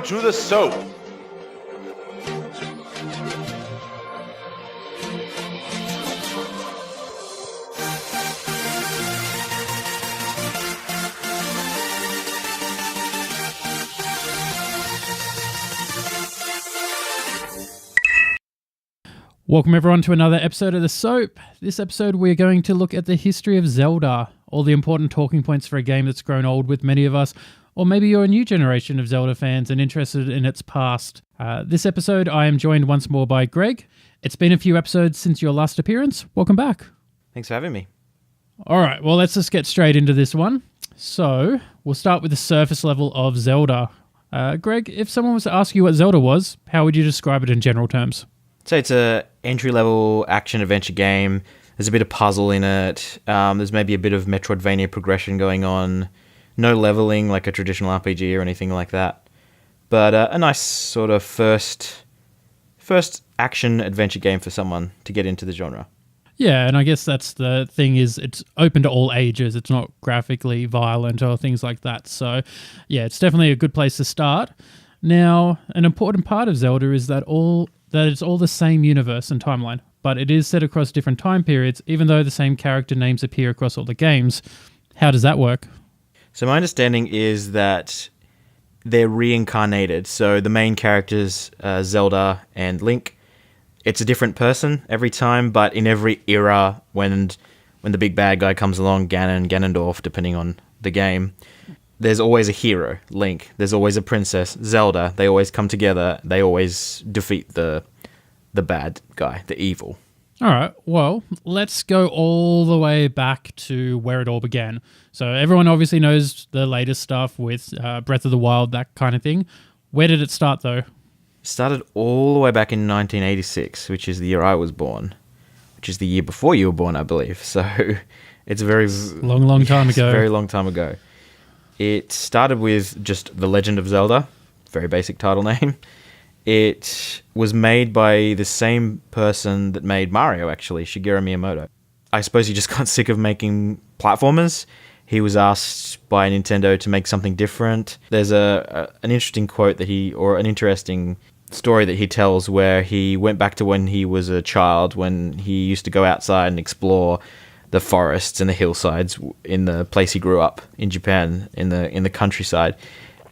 to the S.O.A.P. Welcome everyone to another episode of the S.O.A.P. This episode we're going to look at the history of Zelda, all the important talking points for a game that's grown old with many of us, or maybe you're a new generation of Zelda fans and interested in its past. This episode I am joined once more by Greg. It's been a few episodes since your last appearance. Welcome back. Thanks for having me. Alright, well let's just get straight into this one. So, we'll start with the surface level of Zelda. Greg, if someone was to ask you what Zelda was, how would you describe it in general terms? So it's a entry-level action-adventure game. There's a bit of puzzle in it. There's maybe a bit of Metroidvania progression going on. No leveling like a traditional RPG or anything like that. But a nice sort of first action-adventure game for someone to get into the genre. Yeah, and I guess that's the thing is it's open to all ages. It's not graphically violent or things like that. So, yeah, it's definitely a good place to start. Now, an important part of Zelda is that it's all the same universe and timeline, but it is set across different time periods, even though the same character names appear across all the games. How does that work? So my understanding is that they're reincarnated. So the main characters, Zelda and Link, it's a different person every time, but in every era, when the big bad guy comes along, Ganondorf, depending on the game, there's always a hero, Link. There's always a princess, Zelda. They always come together. They always defeat the bad guy, the evil. All right, well, let's go all the way back to where it all began. So everyone obviously knows the latest stuff with Breath of the Wild, that kind of thing. Where did it start, though? It started all the way back in 1986, which is the year I was born, which is the year before you were born, I believe. So it's a very... long time ago. Very long time ago. It started with just The Legend of Zelda, very basic title name. It was made by the same person that made Mario, actually, Shigeru Miyamoto. I suppose he just got sick of making platformers. He was asked by Nintendo to make something different. There's an interesting quote an interesting story that he tells where he went back to when he was a child, when he used to go outside and explore the forests and the hillsides in the place he grew up in Japan, in the countryside.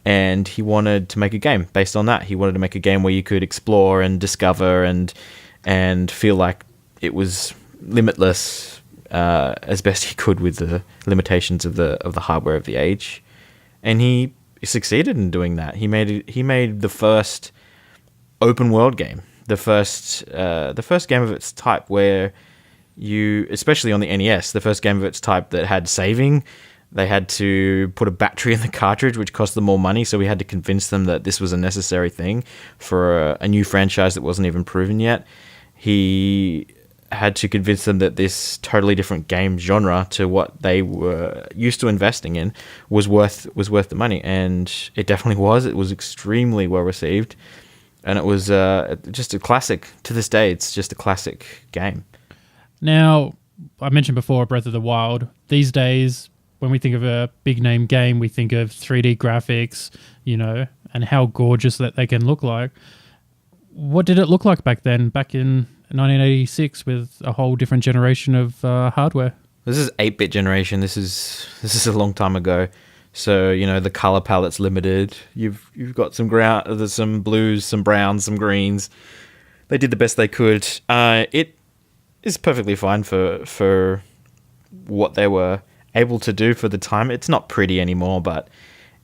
And he wanted to make a game based on that. He wanted to make a game where you could explore and discover and feel like it was limitless as best he could with the limitations of the hardware of the age. And he succeeded in doing that. He made the first open world game, the first game of its type where especially on the NES, the first game of its type that had saving. They had to put a battery in the cartridge, which cost them more money, so we had to convince them that this was a necessary thing for a new franchise that wasn't even proven yet. He had to convince them that this totally different game genre to what they were used to investing in was worth the money, and it definitely was. It was extremely well received, and it was just a classic. To this day, it's just a classic game. Now, I mentioned before Breath of the Wild. These days, when we think of a big name game, we think of 3D graphics, and how gorgeous that they can look like. What did it look like back then, back in 1986, with a whole different generation of hardware? This is 8-bit generation. This is a long time ago. So, the color palette's limited. You've got there's some blues, some browns, some greens. They did the best they could. It is perfectly fine for what they were able to do for the time. It's not pretty anymore, but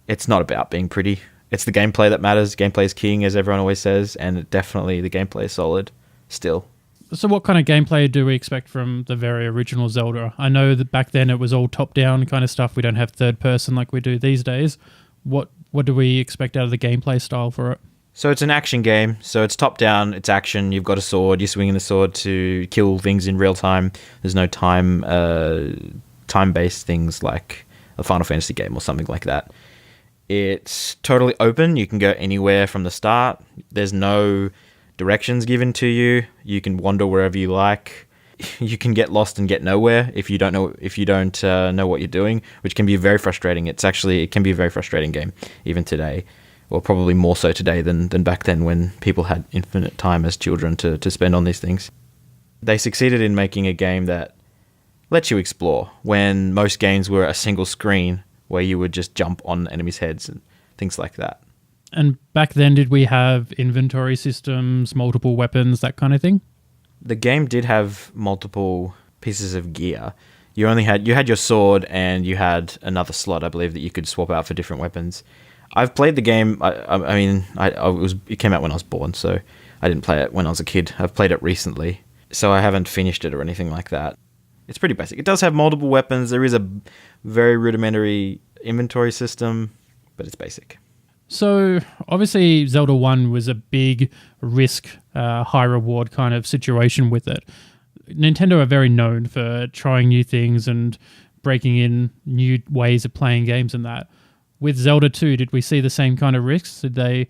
it's not about being pretty. It's the gameplay that matters. Gameplay is king, as everyone always says, and definitely the gameplay is solid still. So what kind of gameplay do we expect from the very original Zelda? I know that back then it was all top-down kind of stuff. We don't have third person like we do these days. What do we expect out of the gameplay style for it? So it's an action game, so it's top-down, it's action, you've got a sword, you're swinging the sword to kill things in real time. There's no time-based things like a Final Fantasy game or something like that. It's totally open, you can go anywhere from the start. There's no directions given to you. You can wander wherever you like. You can get lost and get nowhere if you don't know what you're doing, which can be very frustrating. It can be a very frustrating game even today. Well, probably more so today than back then when people had infinite time as children to spend on these things. They succeeded in making a game that lets you explore when most games were a single screen where you would just jump on enemies' heads and things like that. And back then, did we have inventory systems, multiple weapons, that kind of thing? The game did have multiple pieces of gear. You had your sword and you had another slot, I believe, that you could swap out for different weapons. I've played the game. It came out when I was born, so I didn't play it when I was a kid. I've played it recently, so I haven't finished it or anything like that. It's pretty basic. It does have multiple weapons. There is a very rudimentary inventory system, but it's basic. So obviously Zelda 1 was a big risk, high reward kind of situation with it. Nintendo are very known for trying new things and breaking in new ways of playing games and that. With Zelda 2, did we see the same kind of risks? Did they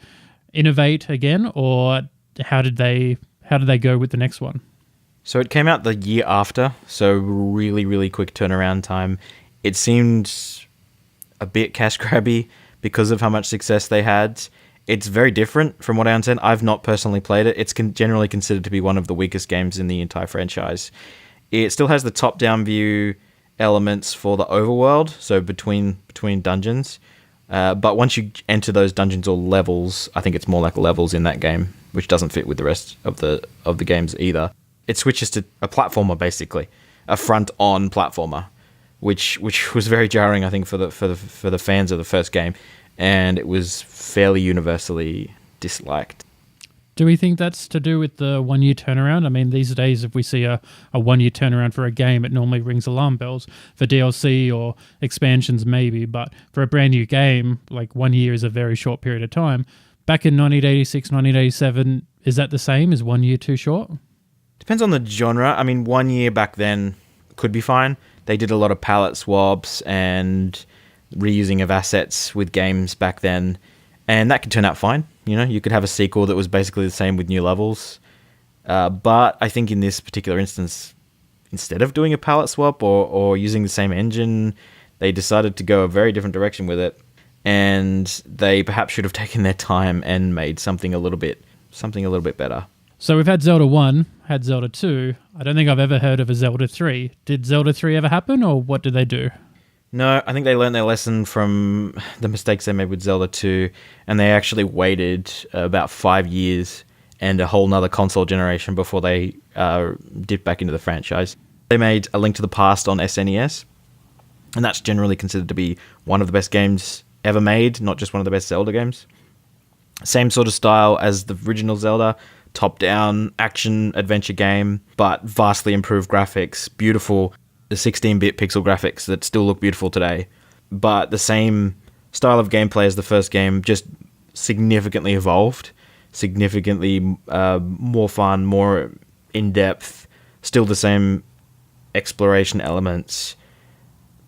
innovate again, or how did they go with the next one? So it came out the year after, so really, really quick turnaround time. It seemed a bit cash grabby because of how much success they had. It's very different from what I understand. I've not personally played it. It's generally considered to be one of the weakest games in the entire franchise. It still has the top-down view elements for the overworld, so between dungeons. But once you enter those dungeons or levels, I think it's more like levels in that game, which doesn't fit with the rest of the games either. It switches to a platformer, basically, a front-on platformer, which was very jarring, I think, for the fans of the first game, and it was fairly universally disliked. Do we think that's to do with the 1 year turnaround? I mean, these days, if we see a 1 year turnaround for a game, it normally rings alarm bells. For DLC or expansions, maybe, but for a brand new game, like 1 year is a very short period of time. Back in 1986, 1987, is that the same? Is 1 year too short? Depends on the genre. I mean, 1 year back then could be fine. They did a lot of palette swaps and reusing of assets with games back then, and that could turn out fine. You know, you could have a sequel that was basically the same with new levels. But I think in this particular instance, instead of doing a palette swap or using the same engine, they decided to go a very different direction with it, and they perhaps should have taken their time and made something a little bit better. So we've had Zelda 1, had Zelda 2. I don't think I've ever heard of a Zelda 3. Did Zelda 3 ever happen, or what did they do? No, I think they learned their lesson from the mistakes they made with Zelda 2, and they actually waited about 5 years and a whole nother console generation before they dipped back into the franchise. They made A Link to the Past on SNES, and that's generally considered to be one of the best games ever made, not just one of the best Zelda games. Same sort of style as the original Zelda, top-down action-adventure game, but vastly improved graphics, beautiful, the 16-bit pixel graphics that still look beautiful today. But the same style of gameplay as the first game, just significantly evolved, significantly more fun, more in-depth, still the same exploration elements,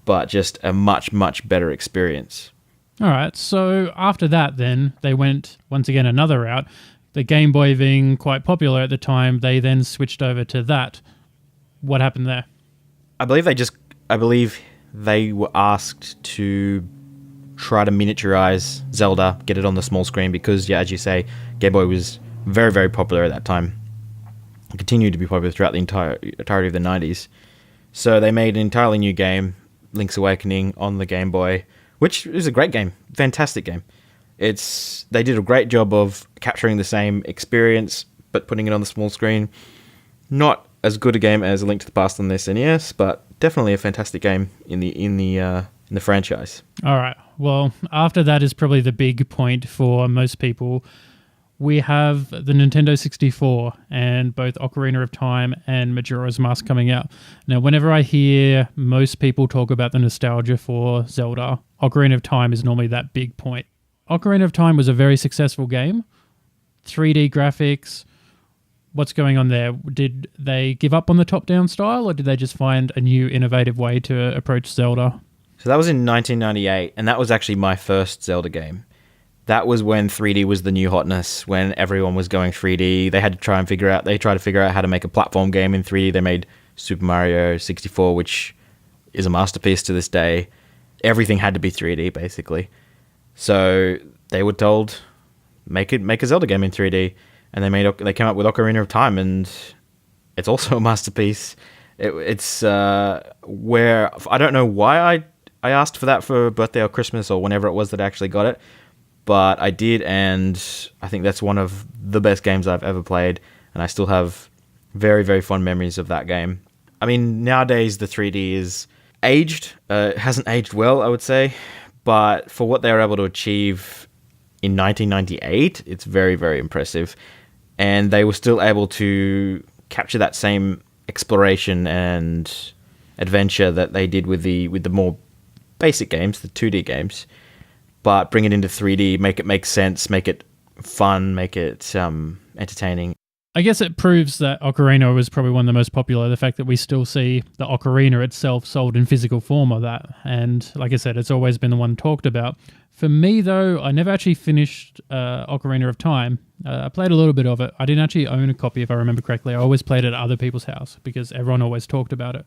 but just a much, much better experience. All right, so after that then, they went, once again, another route. The Game Boy being quite popular at the time, they then switched over to that. What happened there? I believe they were asked to try to miniaturize Zelda, get it on the small screen, because, yeah, as you say, Game Boy was very, very popular at that time. It continued to be popular throughout the entirety of the 90s. So they made an entirely new game, Link's Awakening, on the Game Boy, which is a great game, fantastic game. They did a great job of capturing the same experience, but putting it on the small screen. Not as good a game as A Link to the Past on the SNES, but definitely a fantastic game in the franchise. All right. Well, after that is probably the big point for most people. We have the Nintendo 64 and both Ocarina of Time and Majora's Mask coming out. Now, whenever I hear most people talk about the nostalgia for Zelda, Ocarina of Time is normally that big point. Ocarina of Time was a very successful game. 3D graphics. What's going on there? Did they give up on the top-down style, or did they just find a new innovative way to approach Zelda? So that was in 1998, and that was actually my first Zelda game. That was when 3D was the new hotness, when everyone was going 3D. They tried to figure out how to make a platform game in 3D. They made Super Mario 64, which is a masterpiece to this day. Everything had to be 3D, basically. So they were told, make a Zelda game in 3D, and they came up with Ocarina of Time, and it's also a masterpiece. It's where I don't know why I asked for that for birthday or Christmas or whenever it was that I actually got it, but I did, and I think that's one of the best games I've ever played, and I still have very, very fond memories of that game. I mean, nowadays the 3D is aged. It hasn't aged well, I would say, but for what they were able to achieve in 1998, it's very, very impressive, and they were still able to capture that same exploration and adventure that they did with the more basic games, the 2D games, but bring it into 3D, make it make sense, make it fun, make it entertaining. I guess it proves that Ocarina was probably one of the most popular, the fact that we still see the Ocarina itself sold in physical form of that. And like I said, it's always been the one talked about. For me, though, I never actually finished Ocarina of Time. I played a little bit of it. I didn't actually own a copy, if I remember correctly. I always played it at other people's house because everyone always talked about it.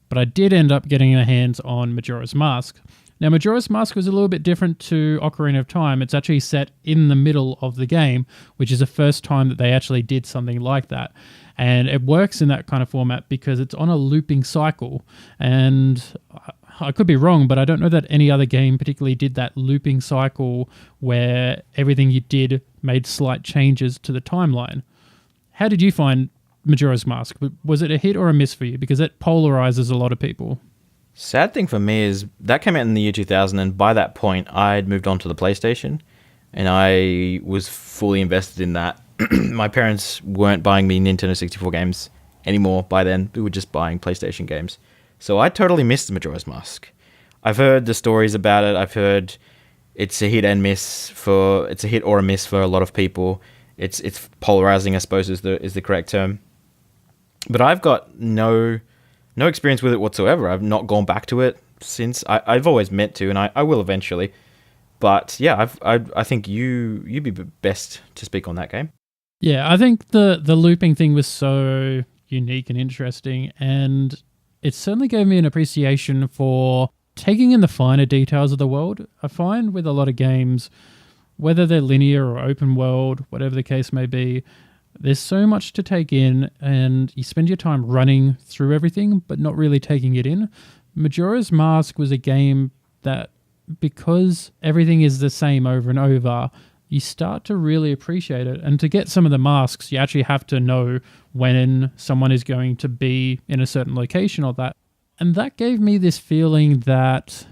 But I did end up getting my hands on Majora's Mask. Now, Majora's Mask was a little bit different to Ocarina of Time. It's actually set in the middle of the game, which is the first time that they actually did something like that. And it works in that kind of format because it's on a looping cycle. And I could be wrong, but I don't know that any other game particularly did that looping cycle where everything you did made slight changes to the timeline. How did you find Majora's Mask? Was it a hit or a miss for you? Because it polarizes a lot of people. Sad thing for me is that came out in the year 2000, and by that point, I'd moved on to the PlayStation, and I was fully invested in that. My parents weren't buying me Nintendo 64 games anymore by then. We were just buying PlayStation games. So I totally missed Majora's Mask. I've heard the stories about it. I've heard it's a hit or a miss for a lot of people. It's polarizing, I suppose, is the correct term. But I've got no experience with it whatsoever. I've not gone back to it since. I've always meant to, and I will eventually. But yeah, I think you'd be best to speak on that game. Yeah, I think the looping thing was so unique and interesting, and it certainly gave me an appreciation for taking in the finer details of the world. I find with a lot of games, whether they're linear or open world, whatever the case may be, there's so much to take in, and you spend your time running through everything, but not really taking it in. Majora's Mask was a game that, because everything is the same over and over, you start to really appreciate it. And to get some of the masks, you actually have to know when someone is going to be in a certain location or that. And that gave me this feeling that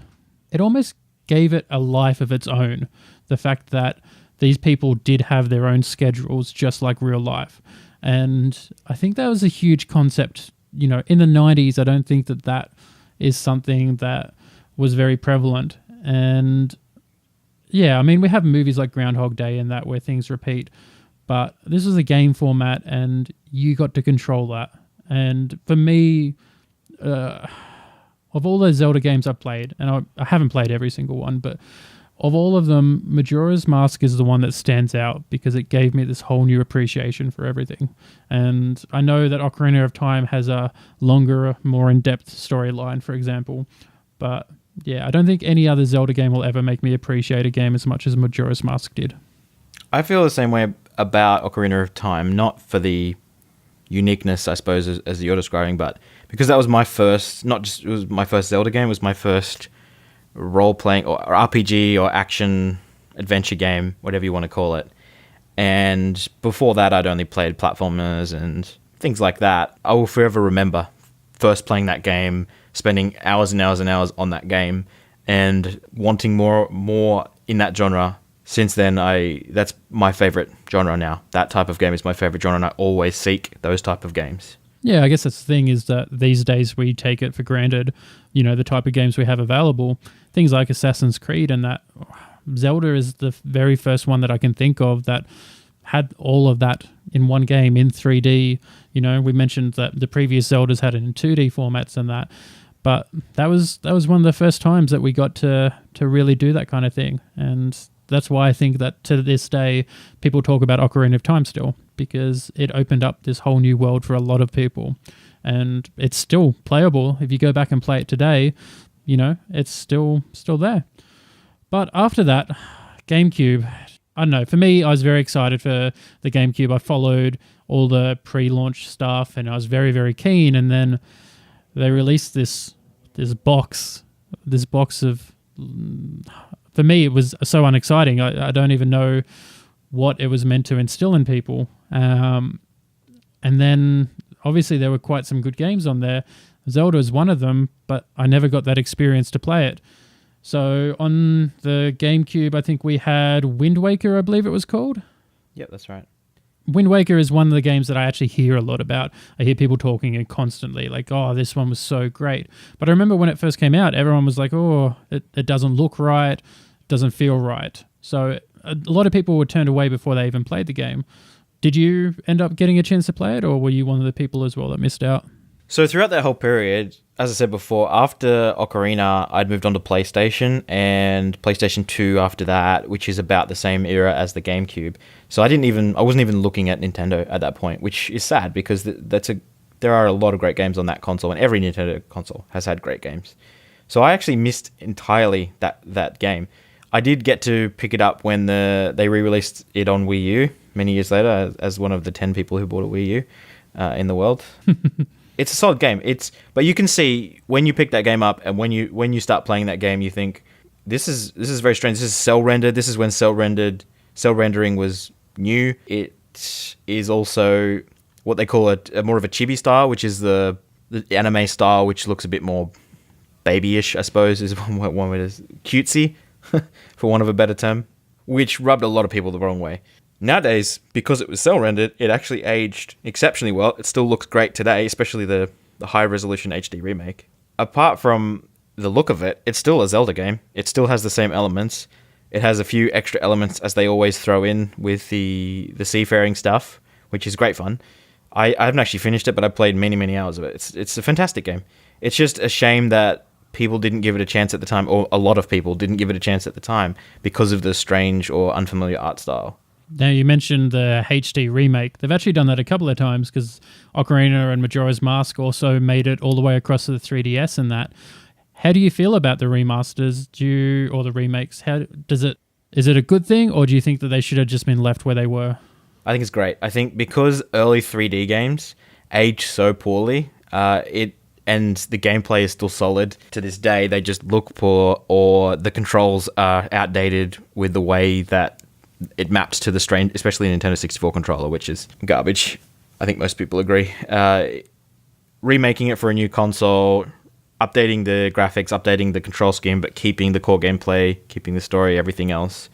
it almost gave it a life of its own. The fact that these people did have their own schedules just like real life. And I think that was a huge concept. You know, in the 90s, I don't think that is something that was very prevalent. And yeah, I mean, we have movies like Groundhog Day and that where things repeat, but this is a game format and you got to control that. And for me, of all those Zelda games I've played, and I haven't played every single one, but of all of them, Majora's Mask is the one that stands out because it gave me this whole new appreciation for everything. And I know that Ocarina of Time has a longer, more in-depth storyline, for example. But yeah, I don't think any other Zelda game will ever make me appreciate a game as much as Majora's Mask did. I feel the same way about Ocarina of Time, not for the uniqueness, I suppose, as you're describing, but because that was my first, it was my first Zelda game, it was my first role-playing or RPG or action adventure game, whatever you want to call it. And before that, I'd only played platformers and things like that. I will forever remember first playing that game, spending hours and hours and hours on that game, and wanting more in that genre. Since then, that's my favorite genre now. That type of game is my favorite genre, and I always seek those type of games. Yeah, I guess that's the thing, is that these days we take it for granted, you know, the type of games we have available. Things like Assassin's Creed and that. Zelda is the very first one that I can think of that had all of that in one game in 3D. You know, we mentioned that the previous Zeldas had it in 2D formats and that. But that was one of the first times that we got to really do that kind of thing. And that's why I think that to this day, people talk about Ocarina of Time still, because it opened up this whole new world for a lot of people. And it's still playable. If you go back and play it today, you know, it's still there. But after that GameCube, I don't know. For me, I was very excited for the GameCube. I followed all the pre-launch stuff, and I was very, very keen. And then they released this box of. For me, it was so unexciting. I don't even know what it was meant to instill in people. And then, obviously, there were quite some good games on there. Zelda is one of them, but I never got that experience to play it. So on the GameCube, I think we had Wind Waker, I believe it was called. Yep, that's right. Wind Waker is one of the games that I actually hear a lot about. I hear people talking it constantly, like, oh, this one was so great. But I remember when it first came out, everyone was like, oh, it doesn't look right, doesn't feel right. So a lot of people were turned away before they even played the game. Did you end up getting a chance to play it, or were you one of the people as well that missed out? So throughout that whole period, as I said before, after Ocarina, I'd moved on to PlayStation, and PlayStation 2 after that, which is about the same era as the GameCube. So I wasn't even looking at Nintendo at that point, which is sad because there are a lot of great games on that console, and every Nintendo console has had great games. So I actually missed entirely that game. I did get to pick it up when they re-released it on Wii U many years later, as one of the 10 people who bought a Wii U in the world. It's a solid game. But you can see when you pick that game up and when you start playing that game, you think this is very strange. This is cell rendered. This is when cell rendering was new. It is also what they call a more of a chibi style, which is the anime style, which looks a bit more babyish, I suppose, is one way to cutesy, for want of a better term, which rubbed a lot of people the wrong way. Nowadays, because it was cell rendered, it actually aged exceptionally well. It still looks great today, especially the high resolution HD remake. Apart from the look of it, it's still a Zelda game. It still has the same elements. It has a few extra elements, as they always throw in with the seafaring stuff, which is great fun. I haven't actually finished it, but I played many, many hours of it. It's a fantastic game. It's just a shame that people didn't give it a chance at the time, or a lot of people didn't give it a chance at the time, because of the strange or unfamiliar art style. Now, you mentioned the HD remake. They've actually done that a couple of times, because Ocarina and Majora's Mask also made it all the way across to the 3DS and that. How do you feel about the remasters or the remakes? Is it a good thing, or do you think that they should have just been left where they were? I think it's great. I think because early 3D games age so poorly, and the gameplay is still solid to this day, they just look poor, or the controls are outdated with the way that it maps to the strange, especially the Nintendo 64 controller, which is garbage. I think most people agree. Remaking it for a new console, updating the graphics, updating the control scheme, but keeping the core gameplay, keeping the story, everything else,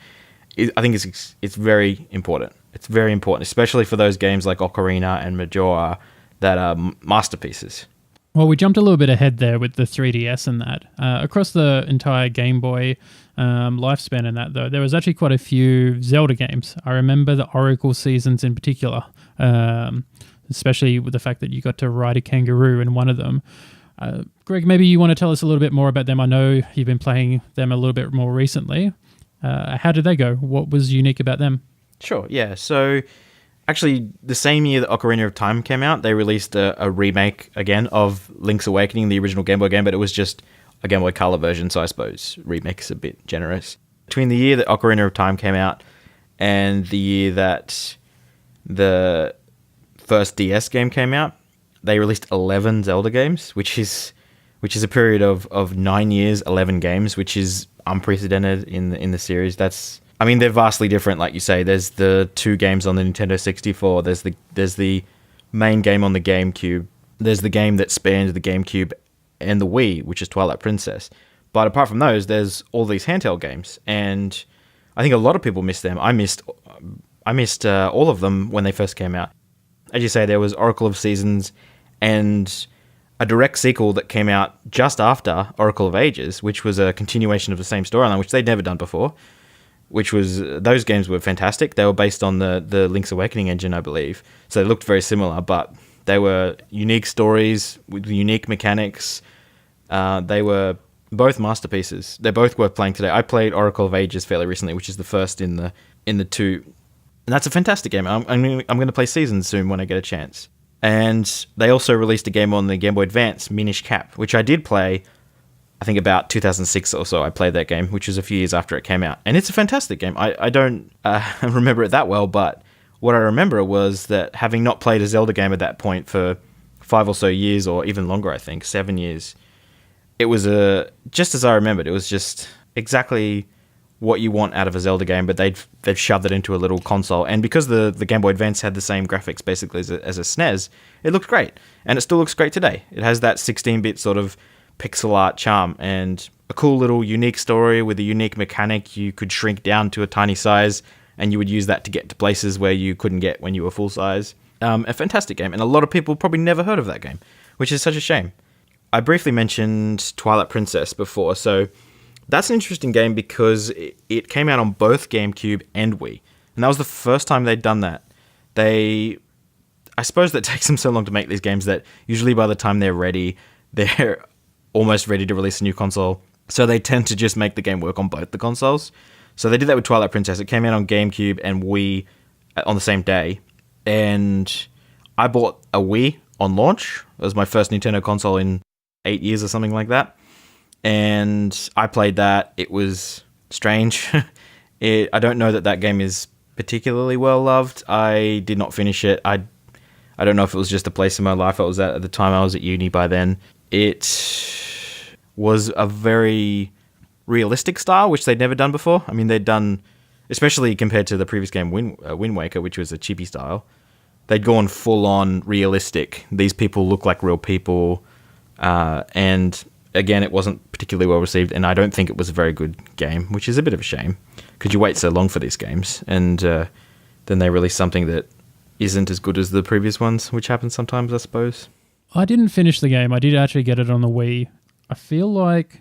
I think it's very important. It's very important, especially for those games like Ocarina and Majora that are masterpieces. Well, we jumped a little bit ahead there with the 3DS and that. Across the entire Game Boy lifespan and that, though, there was actually quite a few Zelda games. I remember the Oracle seasons in particular, especially with the fact that you got to ride a kangaroo in one of them. Greg, maybe you want to tell us a little bit more about them. I know you've been playing them a little bit more recently. How did they go? What was unique about them? Sure, yeah. So actually, the same year that Ocarina of Time came out, they released a remake again of Link's Awakening, the original Game Boy game, but it was just a Game Boy Color version, so I suppose remake is a bit generous. Between the year that Ocarina of Time came out and the year that the first DS game came out, they released 11 Zelda games, which is a period of 9 years, 11 games, which is unprecedented in the series. They're vastly different, like you say. There's the 2 games on the Nintendo 64. There's the main game on the GameCube. There's the game that spanned the GameCube and the Wii, which is Twilight Princess. But apart from those, there's all these handheld games, and I think a lot of people missed them. I missed all of them when they first came out. As you say, there was Oracle of Seasons and a direct sequel that came out just after Oracle of Ages, which was a continuation of the same storyline, which they'd never done before. Those games were fantastic. They were based on the Link's Awakening engine, I believe. So they looked very similar, but they were unique stories with unique mechanics. They were both masterpieces. They're both worth playing today. I played Oracle of Ages fairly recently, which is the first in the 2. And that's a fantastic game. I'm going to play Seasons soon when I get a chance. And they also released a game on the Game Boy Advance, Minish Cap, which I did play I think about 2006 or so, I played that game, which was a few years after it came out. And it's a fantastic game. I don't remember it that well, but what I remember was that having not played a Zelda game at that point for 5 or so years, or even longer, I think, 7 years, it was just as I remembered. It was just exactly what you want out of a Zelda game, but they've shoved it into a little console. And because the Game Boy Advance had the same graphics basically as a SNES, it looked great. And it still looks great today. It has that 16-bit sort of pixel art charm and a cool little unique story with a unique mechanic. You could shrink down to a tiny size and you would use that to get to places where you couldn't get when you were full size. A fantastic game, and a lot of people probably never heard of that game, which is such a shame. I briefly mentioned Twilight Princess before, so that's an interesting game because it came out on both GameCube and Wii, and that was the first time they'd done that. I suppose that takes them so long to make these games that usually by the time they're ready, they're almost ready to release a new console, so they tend to just make the game work on both the consoles. So they did that with Twilight Princess. It came out on GameCube and Wii on the same day, and I bought a Wii on launch. It was my first Nintendo console in 8 years or something like that. And I played that. It was strange. I don't know that game is particularly well loved. I did not finish it. I don't know if it was just a place in my life I was at the time. I was at uni by then. It was a very realistic style, which they'd never done before. I mean, they'd done, especially compared to the previous game, Wind Waker, which was a chibi style. They'd gone full on realistic. These people look like real people. And again, it wasn't particularly well received, and I don't think it was a very good game, which is a bit of a shame because you wait so long for these games, and then they release something that isn't as good as the previous ones, which happens sometimes, I suppose. I didn't finish the game. I did actually get it on the Wii. I feel like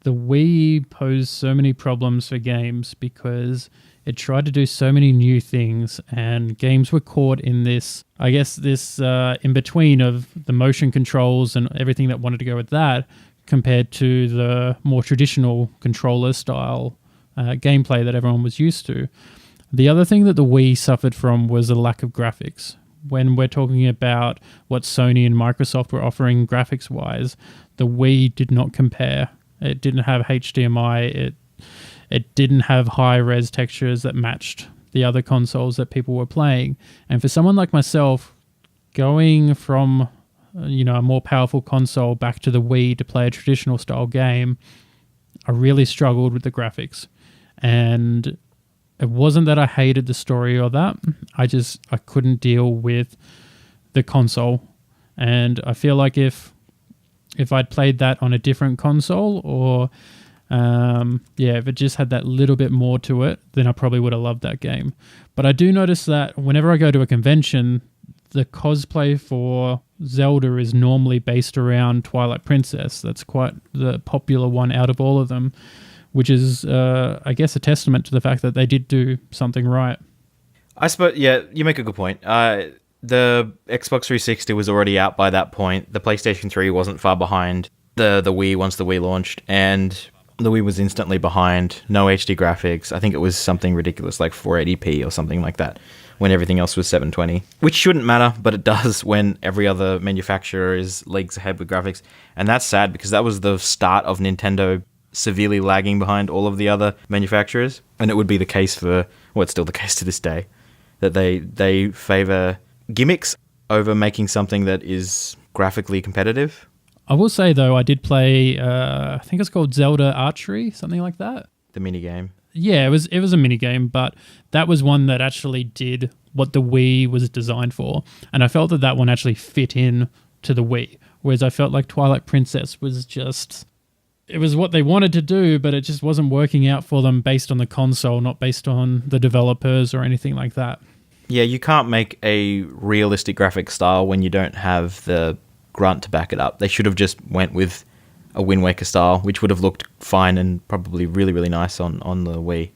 the Wii posed so many problems for games because it tried to do so many new things, and games were caught in this, I guess, this in-between of the motion controls and everything that wanted to go with that compared to the more traditional controller style gameplay that everyone was used to. The other thing that the Wii suffered from was a lack of graphics. When we're talking about what Sony and Microsoft were offering graphics-wise, the Wii did not compare. It didn't have HDMI. It didn't have high-res textures that matched the other consoles that people were playing. And for someone like myself, going from a more powerful console back to the Wii to play a traditional style game, I really struggled with the graphics. And it wasn't that I hated the story or that. I couldn't deal with the console. And I feel like if I'd played that on a different console or if it just had that little bit more to it, then I probably would have loved that game. But I do notice that whenever I go to a convention, the cosplay for Zelda is normally based around Twilight Princess. That's quite the popular one out of all of them, which is, I guess, a testament to the fact that they did do something right. I suppose, yeah, you make a good point. The Xbox 360 was already out by that point. The PlayStation 3 wasn't far behind the Wii once the Wii launched, and the Wii was instantly behind. No HD graphics. I think it was something ridiculous like 480p or something like that when everything else was 720, which shouldn't matter, but it does when every other manufacturer is leagues ahead with graphics. And that's sad because that was the start of Nintendo severely lagging behind all of the other manufacturers. And it would be the case for, well, it's still the case to this day, that they favor gimmicks over making something that is graphically competitive. I will say, though, I did play, I think it's called Zelda Archery, something like that. The minigame. Yeah, it was a minigame, but that was one that actually did what the Wii was designed for. And I felt that one actually fit in to the Wii, whereas I felt like Twilight Princess was just... It was what they wanted to do, but it just wasn't working out for them based on the console, not based on the developers or anything like that. Yeah, you can't make a realistic graphic style when you don't have the grunt to back it up. They should have just went with a Wind Waker style, which would have looked fine and probably really, really nice on the Wii.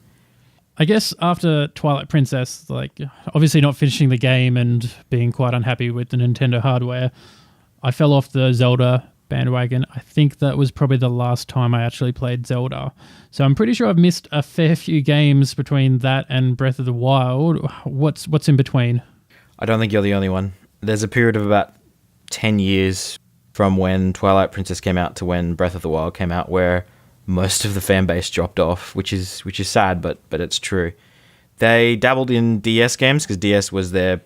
I guess after Twilight Princess, like obviously not finishing the game and being quite unhappy with the Nintendo hardware, I fell off the Zelda bandwagon. I think that was probably the last time I actually played Zelda. So I'm pretty sure I've missed a fair few games between that and Breath of the Wild. What's in between? I don't think you're the only one. There's a period of about 10 years from when Twilight Princess came out to when Breath of the Wild came out, where most of the fan base dropped off, which is sad, but it's true. They dabbled in DS games because DS was their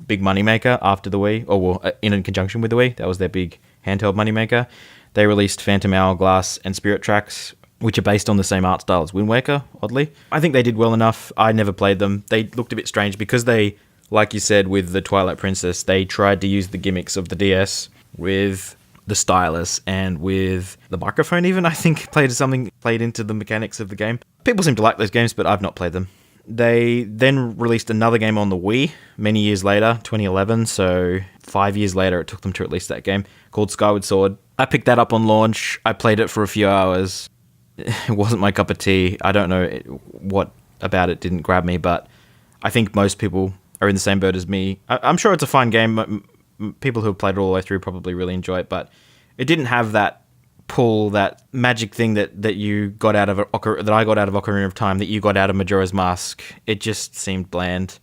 big moneymaker after the Wii, in conjunction with the Wii. That was their big handheld moneymaker. They released Phantom Hourglass and Spirit Tracks, which are based on the same art style as Wind Waker, oddly. I think they did well enough. I never played them. They looked a bit strange because they, like you said with the Twilight Princess, they tried to use the gimmicks of the DS with the stylus and with the microphone even, I think, played into the mechanics of the game. People seem to like those games, but I've not played them. They then released another game on the Wii many years later, 2011, so 5 years later it took them to release that game, called Skyward Sword. I picked that up on launch. I played it for a few hours. It wasn't my cup of tea. I don't know what about it didn't grab me, but I think most people are in the same boat as me. I'm sure it's a fine game. People who have played it all the way through probably really enjoy it, but it didn't have that pull, that magic thing that you got out of that I got out of Ocarina of Time, that you got out of Majora's Mask. It just seemed bland.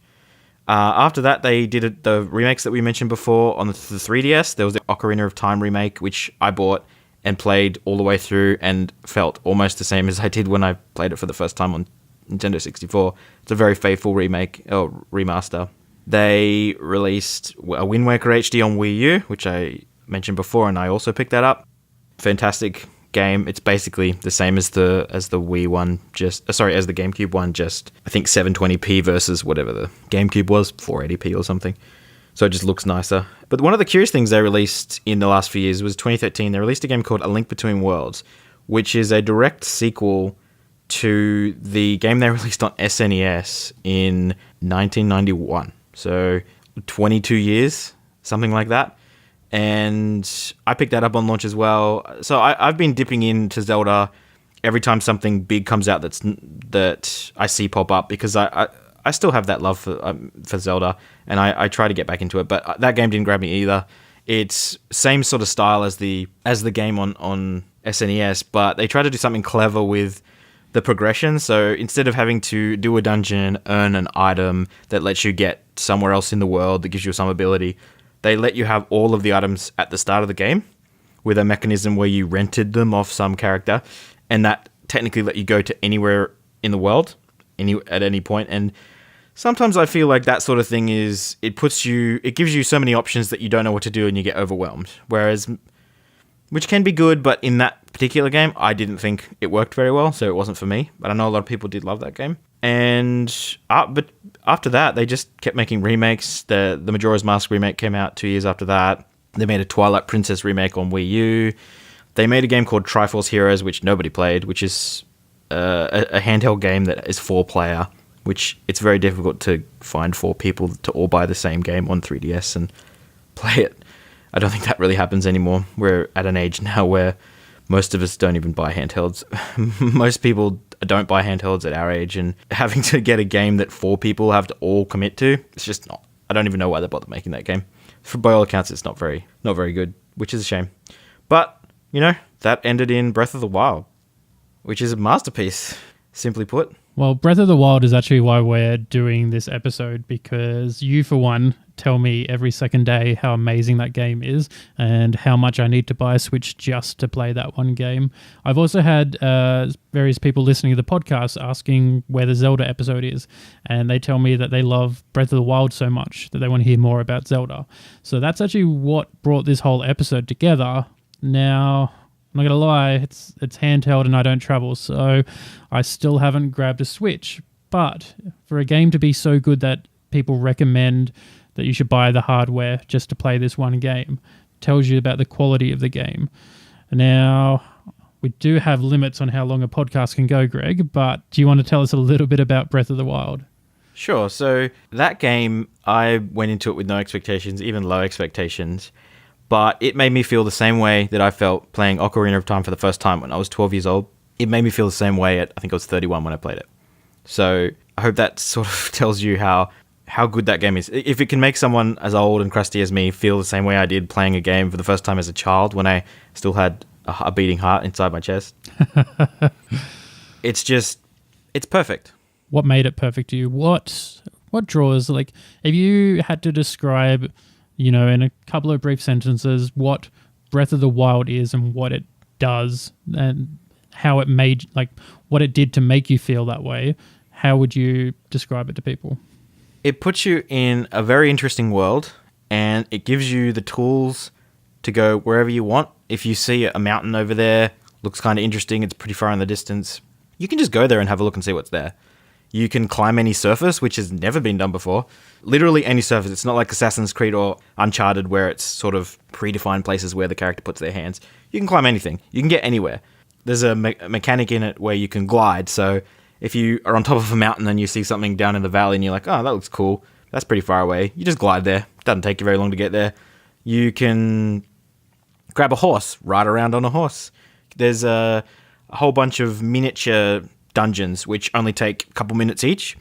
After that, they did the remakes that we mentioned before on the 3DS. There was the Ocarina of Time remake, which I bought and played all the way through and felt almost the same as I did when I played it for the first time on Nintendo 64. It's a very faithful remake or remaster. They released a Wind Waker HD on Wii U, which I mentioned before, and I also picked that up. Fantastic game. It's basically the same as the Wii one, as the GameCube one, just I think 720p versus whatever the GameCube was, 480p or something. So it just looks nicer. But one of the curious things they released in the last few years was 2013. They released a game called A Link Between Worlds, which is a direct sequel to the game they released on SNES in 1991. So 22 years, something like that. And I picked that up on launch as well. So I've been dipping into Zelda every time something big comes out that I see pop up, because I still have that love for Zelda, and I try to get back into it. But that game didn't grab me either. It's same sort of style as the game on SNES, but they try to do something clever with the progression. So instead of having to do a dungeon, earn an item that lets you get somewhere else in the world that gives you some ability, they let you have all of the items at the start of the game with a mechanism where you rented them off some character, and that technically let you go to anywhere in the world at any point. And sometimes I feel like that sort of thing it gives you so many options that you don't know what to do and you get overwhelmed. Which can be good, but in that particular game, I didn't think it worked very well, so it wasn't for me. But I know a lot of people did love that game. But after that, they just kept making remakes. The Majora's Mask remake came out 2 years after that. They made a Twilight Princess remake on Wii U. They made a game called Triforce Heroes, which nobody played, which is a handheld game that is 4-player, which it's very difficult to find 4 people to all buy the same game on 3DS and play it. I don't think that really happens anymore. We're at an age now where most of us don't even buy handhelds. Most people don't buy handhelds at our age, and having to get a game that 4 people have to all commit to, it's just not. I don't even know why they bother making that game. By all accounts, it's not very good, which is a shame. But, that ended in Breath of the Wild, which is a masterpiece, simply put. Well, Breath of the Wild is actually why we're doing this episode, because you, for one, tell me every second day how amazing that game is and how much I need to buy a Switch just to play that one game. I've also had various people listening to the podcast asking where the Zelda episode is, and they tell me that they love Breath of the Wild so much that they want to hear more about Zelda. So that's actually what brought this whole episode together. Now, I'm not going to lie, it's handheld and I don't travel, so I still haven't grabbed a Switch. But for a game to be so good that people recommend that you should buy the hardware just to play this one game, tells you about the quality of the game. Now, we do have limits on how long a podcast can go, Greg, but do you want to tell us a little bit about Breath of the Wild? Sure. So that game, I went into it with no expectations, even low expectations. But it made me feel the same way that I felt playing Ocarina of Time for the first time when I was 12 years old. It made me feel the same way I think I was 31 when I played it. So I hope that sort of tells you how good that game is. If it can make someone as old and crusty as me feel the same way I did playing a game for the first time as a child when I still had a beating heart inside my chest. It's perfect. What made it perfect to you? What draws, like, if you had to describe, in a couple of brief sentences, what Breath of the Wild is and what it does and how it made, like what it did to make you feel that way, how would you describe it to people? It puts you in a very interesting world, and it gives you the tools to go wherever you want. If you see a mountain over there, looks kind of interesting, it's pretty far in the distance, you can just go there and have a look and see what's there. You can climb any surface, which has never been done before. Literally any surface. It's not like Assassin's Creed or Uncharted where it's sort of predefined places where the character puts their hands. You can climb anything. You can get anywhere. There's a mechanic in it where you can glide. So if you are on top of a mountain and you see something down in the valley and you're like, oh, that looks cool, that's pretty far away, you just glide there. It doesn't take you very long to get there. You can grab a horse, ride around on a horse. There's a whole bunch of miniature dungeons which only take a couple minutes each,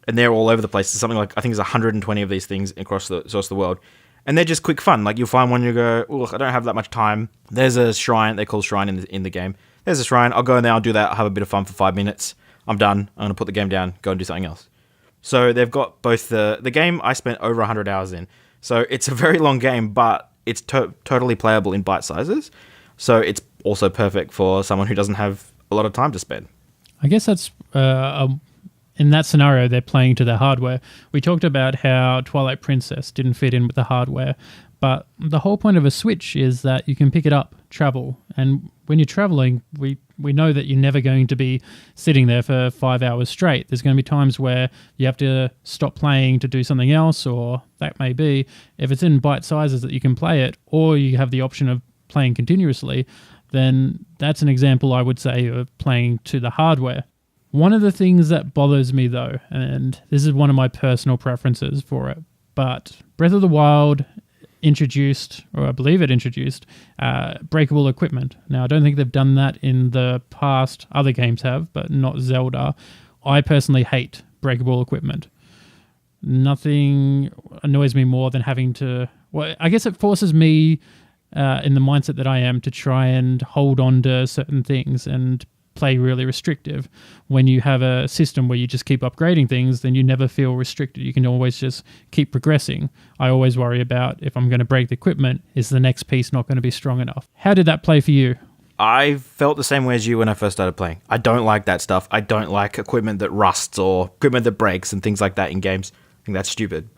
and they're all over the place. There's something like, I think there's 120 of these things across the world, and they're just quick fun. Like, you'll find one, you go, oh, look, I don't have that much time. There's a shrine, they call shrine in the game. There's a shrine, I'll go in there, I'll do that, I'll have a bit of fun for 5 minutes, I'm done, I'm gonna put the game down, go and do something else. So they've got both the game I spent over 100 hours in, so it's a very long game, but it's totally playable in bite sizes, so it's also perfect for someone who doesn't have a lot of time to spend. I guess that's in that scenario, they're playing to their hardware. We talked about how Twilight Princess didn't fit in with the hardware, but the whole point of a Switch is that you can pick it up, travel, and when you're traveling, we know that you're never going to be sitting there for 5 hours straight. There's going to be times where you have to stop playing to do something else, or that may be. If it's in bite sizes that you can play it, or you have the option of playing continuously, then that's an example, I would say, of playing to the hardware. One of the things that bothers me, though, and this is one of my personal preferences for it, but Breath of the Wild introduced, or I believe it introduced, breakable equipment. Now, I don't think they've done that in the past. Other games have, but not Zelda. I personally hate breakable equipment. Nothing annoys me more than having to... Well, I guess it forces me in the mindset that I am to try and hold on to certain things and play really restrictive. When you have a system where you just keep upgrading things, then you never feel restricted. You can always just keep progressing. I always worry about, if I'm going to break the equipment, is the next piece not going to be strong enough? How did that play for you? I felt the same way as you when I first started playing. I don't like that stuff. I don't like equipment that rusts or equipment that breaks and things like that in games. I think that's stupid.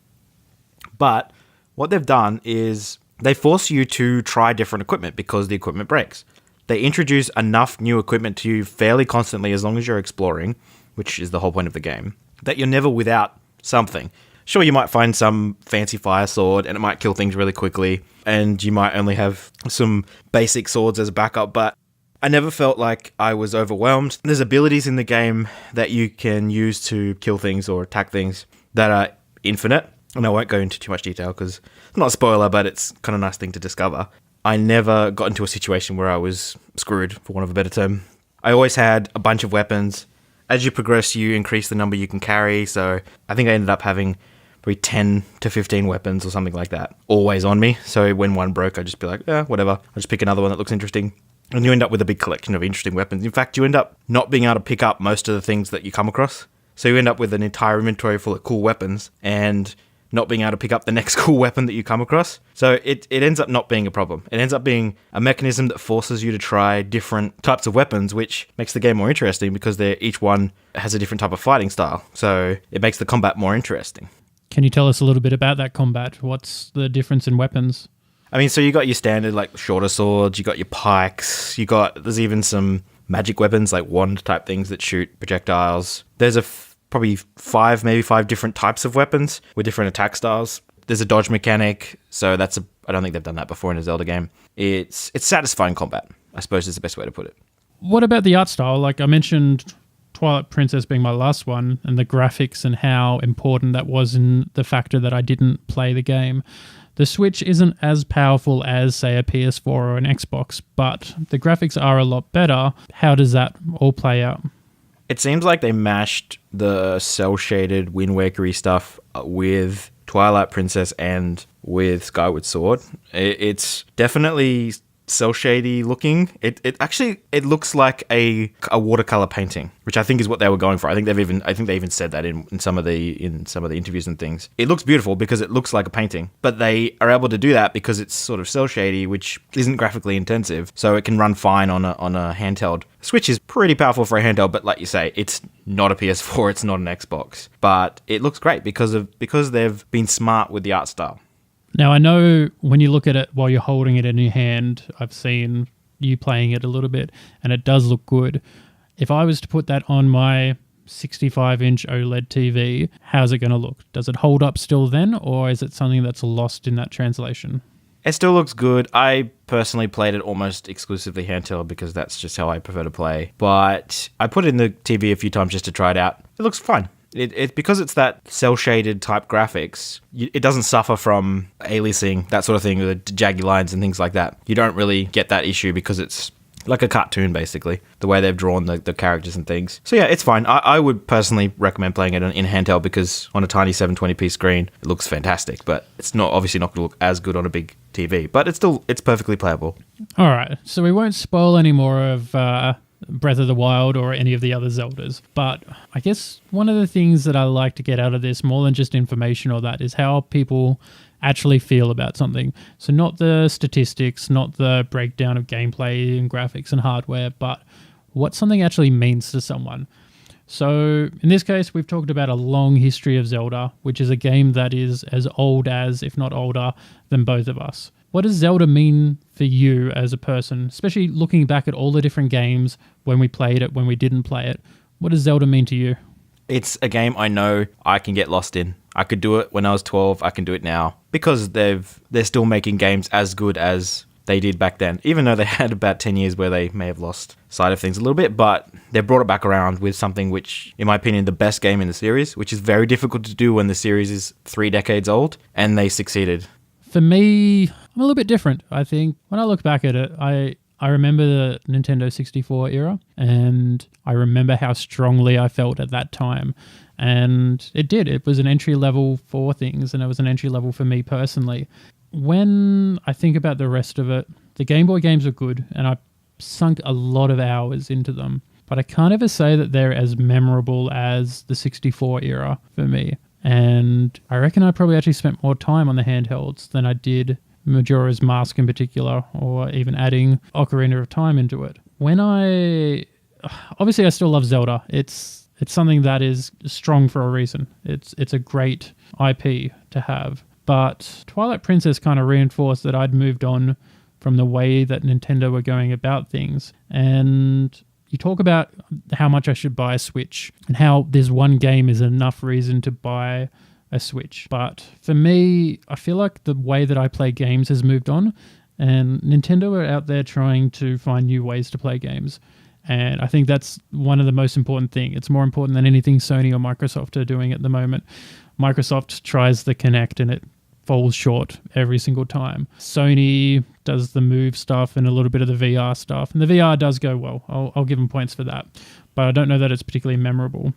But what they've done is they force you to try different equipment because the equipment breaks. They introduce enough new equipment to you fairly constantly as long as you're exploring, which is the whole point of the game, that you're never without something. Sure, you might find some fancy fire sword and it might kill things really quickly, and you might only have some basic swords as backup, but I never felt like I was overwhelmed. There's abilities in the game that you can use to kill things or attack things that are infinite, and I won't go into too much detail because it's not a spoiler, but it's kind of a nice thing to discover. I never got into a situation where I was screwed, for want of a better term. I always had a bunch of weapons. As you progress, you increase the number you can carry, so I think I ended up having probably 10 to 15 weapons or something like that, always on me. So when one broke, I'd just be like, yeah, whatever. I'll just pick another one that looks interesting. And you end up with a big collection of interesting weapons. In fact, you end up not being able to pick up most of the things that you come across. So you end up with an entire inventory full of cool weapons and not being able to pick up the next cool weapon that you come across. So it ends up not being a problem. It ends up being a mechanism that forces you to try different types of weapons, which makes the game more interesting because each one has a different type of fighting style. So it makes the combat more interesting. Can you tell us a little bit about that combat? What's the difference in weapons? I mean, so you got your standard, like, shorter swords, you got your pikes, there's even some magic weapons, like wand type things that shoot projectiles. There's probably maybe five different types of weapons with different attack styles. There's a dodge mechanic, so I don't think they've done that before in a Zelda game. It's satisfying combat, I suppose is the best way to put it. What about the art style? Like I mentioned Twilight Princess being my last one, and the graphics and how important that was in the factor that I didn't play the game. The Switch isn't as powerful as, say, a PS4 or an Xbox, but the graphics are a lot better. How does that all play out? It seems like they mashed the cel-shaded Wind Waker-y stuff with Twilight Princess and with Skyward Sword. It's definitely cell shady looking. It actually looks like a watercolor painting, which I think is what they were going for. I think they even said that in some of the interviews and things. It looks beautiful because it looks like a painting, but they are able to do that because it's sort of cell shady, which isn't graphically intensive, so it can run fine on a handheld. Switch is pretty powerful for a handheld, but like you say, it's not a PS4, it's not an Xbox, but it looks great because they've been smart with the art style. Now, I know when you look at it while you're holding it in your hand, I've seen you playing it a little bit, and it does look good. If I was to put that on my 65-inch OLED TV, how's it going to look? Does it hold up still then, or is it something that's lost in that translation? It still looks good. I personally played it almost exclusively handheld because that's just how I prefer to play. But I put it in the TV a few times just to try it out. It looks fine. It because it's that cel-shaded type graphics, it doesn't suffer from aliasing, that sort of thing, the jaggy lines and things like that. You don't really get that issue because it's like a cartoon, basically, the way they've drawn the characters and things. So yeah, it's fine. I would personally recommend playing it in handheld because on a tiny 720p screen, it looks fantastic, but it's obviously not going to look as good on a big TV, but it's perfectly playable. All right, so we won't spoil any more of Breath of the Wild or any of the other Zeldas, but I guess one of the things that I like to get out of this, more than just information or that, is how people actually feel about something. So not the statistics, not the breakdown of gameplay and graphics and hardware, but what something actually means to someone. So in this case, we've talked about a long history of Zelda, which is a game that is as old as, if not older, than both of us. What does Zelda mean for you as a person, especially looking back at all the different games, when we played it, when we didn't play it? What does Zelda mean to you? It's a game I know I can get lost in. I could do it when I was 12, I can do it now. Because they're still making games as good as they did back then, even though they had about 10 years where they may have lost sight of things a little bit, but they brought it back around with something which, in my opinion, the best game in the series, which is very difficult to do when the series is 3 decades old, and they succeeded. For me, I'm a little bit different. I think when I look back at it, I remember the Nintendo 64 era, and I remember how strongly I felt at that time. And it was an entry level for things, and it was an entry level for me personally. When I think about the rest of it, the Game Boy games are good, and I sunk a lot of hours into them, but I can't ever say that they're as memorable as the 64 era for me. And I reckon I probably actually spent more time on the handhelds than I did Majora's Mask in particular, or even adding Ocarina of Time into it. Obviously I still love Zelda. It's something that is strong for a reason. It's a great IP to have. But Twilight Princess kind of reinforced that I'd moved on from the way that Nintendo were going about things. And you talk about how much I should buy a Switch and how this one game is enough reason to buy a Switch. But for me, I feel like the way that I play games has moved on, and Nintendo are out there trying to find new ways to play games. And I think that's one of the most important things. It's more important than anything Sony or Microsoft are doing at the moment. Microsoft tries the Kinect and it falls short every single time. Sony does the Move stuff and a little bit of the VR stuff. And the VR does go well. I'll give them points for that. But I don't know that it's particularly memorable.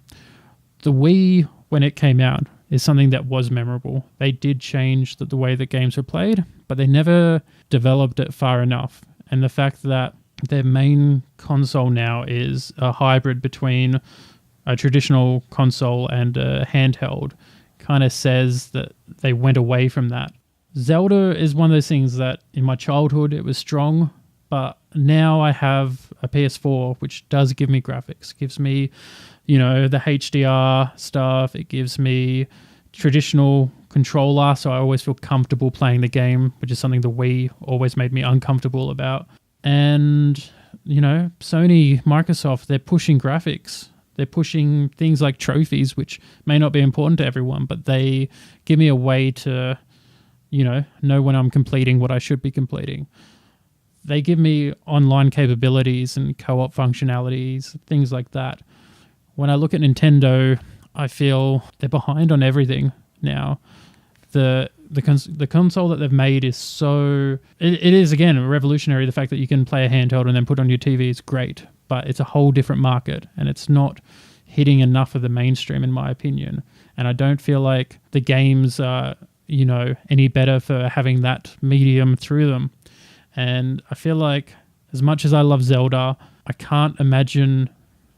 The Wii, when it came out, is something that was memorable. They did change the way that games were played, but they never developed it far enough. And the fact that their main console now is a hybrid between a traditional console and a handheld kind of says that they went away from that. Zelda is one of those things that in my childhood it was strong, but now I have a PS4 which does give me graphics. It gives me, the HDR stuff. It gives me traditional controller, so I always feel comfortable playing the game, which is something the Wii always made me uncomfortable about. And, Sony, Microsoft, they're pushing graphics. They're pushing things like trophies, which may not be important to everyone, but they give me a way to, know when I'm completing what I should be completing. They give me online capabilities and co-op functionalities, things like that. When I look at Nintendo, I feel they're behind on everything now. The console that they've made is so... It is, again, revolutionary. The fact that you can play a handheld and then put on your TV is great, but it's a whole different market, and it's not hitting enough of the mainstream, in my opinion. And I don't feel like the games are, any better for having that medium through them. And I feel like as much as I love Zelda, I can't imagine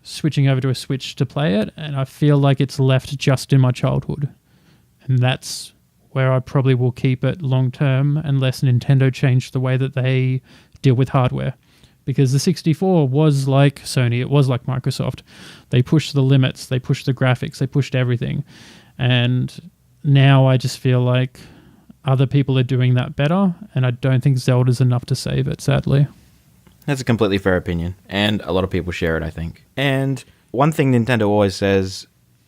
switching over to a Switch to play it, and I feel like it's left just in my childhood. And that's where I probably will keep it long term unless Nintendo changed the way that they deal with hardware. Because the 64 was like Sony, it was like Microsoft. They pushed the limits, they pushed the graphics, they pushed everything. And now I just feel like other people are doing that better, and I don't think Zelda's enough to save it, sadly. That's a completely fair opinion, and a lot of people share it, I think. And one thing Nintendo always says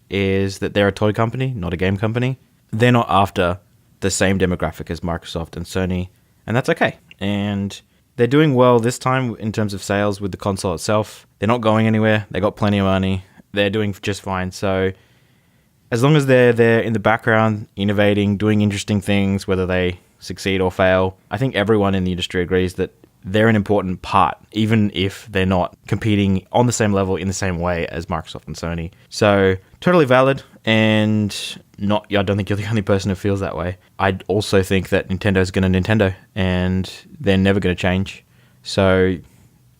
is that they're a toy company, not a game company. They're not after the same demographic as Microsoft and Sony, and that's okay. And they're doing well this time in terms of sales with the console itself. They're not going anywhere. They got plenty of money. They're doing just fine. So as long as they're there in the background, innovating, doing interesting things, whether they succeed or fail, I think everyone in the industry agrees that they're an important part, even if they're not competing on the same level in the same way as Microsoft and Sony. So totally valid, and I don't think you're the only person who feels that way. I also think that Nintendo's going to Nintendo, and they're never going to change. So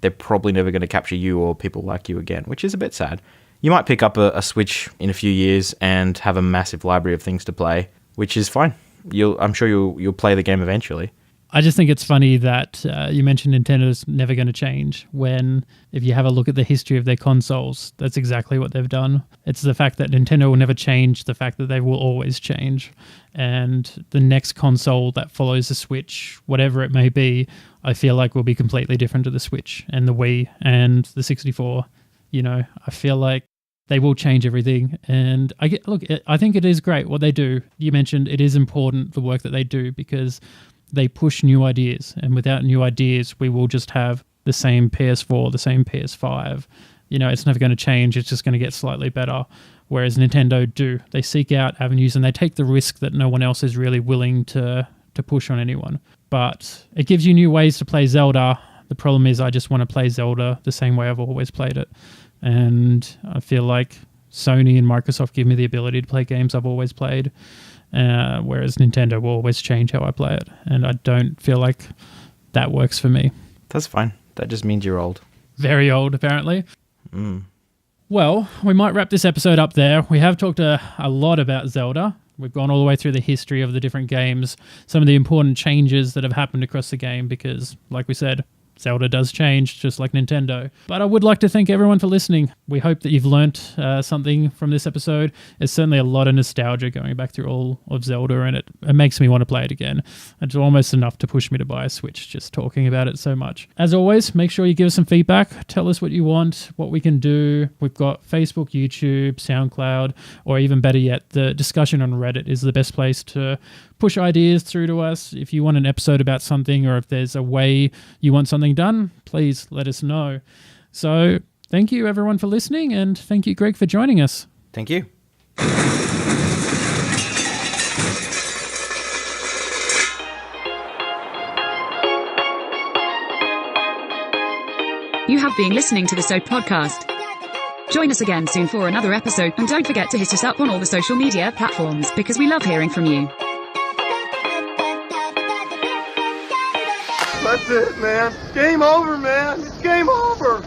they're probably never going to capture you or people like you again, which is a bit sad. You might pick up a Switch in a few years and have a massive library of things to play, which is fine. I'm sure you'll play the game eventually. I just think it's funny that you mentioned Nintendo's never going to change when, if you have a look at the history of their consoles, that's exactly what they've done. It's the fact that Nintendo will never change, the fact that they will always change. And the next console that follows the Switch, whatever it may be, I feel like will be completely different to the Switch and the Wii and the 64. I feel like they will change everything. And I think it is great what they do. You mentioned it is important, the work that they do, because they push new ideas, and without new ideas, we will just have the same PS4, the same PS5. It's never going to change. It's just going to get slightly better. Whereas Nintendo do. They seek out avenues and they take the risk that no one else is really willing to push on anyone. But it gives you new ways to play Zelda. The problem is I just want to play Zelda the same way I've always played it. And I feel like Sony and Microsoft give me the ability to play games I've always played. Whereas Nintendo will always change how I play it, and I don't feel like that works for me. That's fine. That just means you're old. Very old, apparently. Well, we might wrap this episode up there. We have talked a lot about Zelda. We've gone all the way through the history of the different games, some of the important changes that have happened across the game, because, like we said, Zelda does change, just like Nintendo. But I would like to thank everyone for listening. We hope that you've learnt something from this episode. There's certainly a lot of nostalgia going back through all of Zelda, and it makes me want to play it again. It's almost enough to push me to buy a Switch, just talking about it so much. As always, make sure you give us some feedback. Tell us what you want, what we can do. We've got Facebook, YouTube, SoundCloud, or even better yet, the discussion on Reddit is the best place to push ideas through to us. If you want an episode about something, or if there's a way you want something done, please let us know. So thank you everyone for listening, and thank you Greg for joining us. Thank you. You have been listening to the S.O.A.P podcast. Join us again soon for another episode, and don't forget to hit us up on all the social media platforms, because we love hearing from you. That's it, man. Game over, man. It's game over.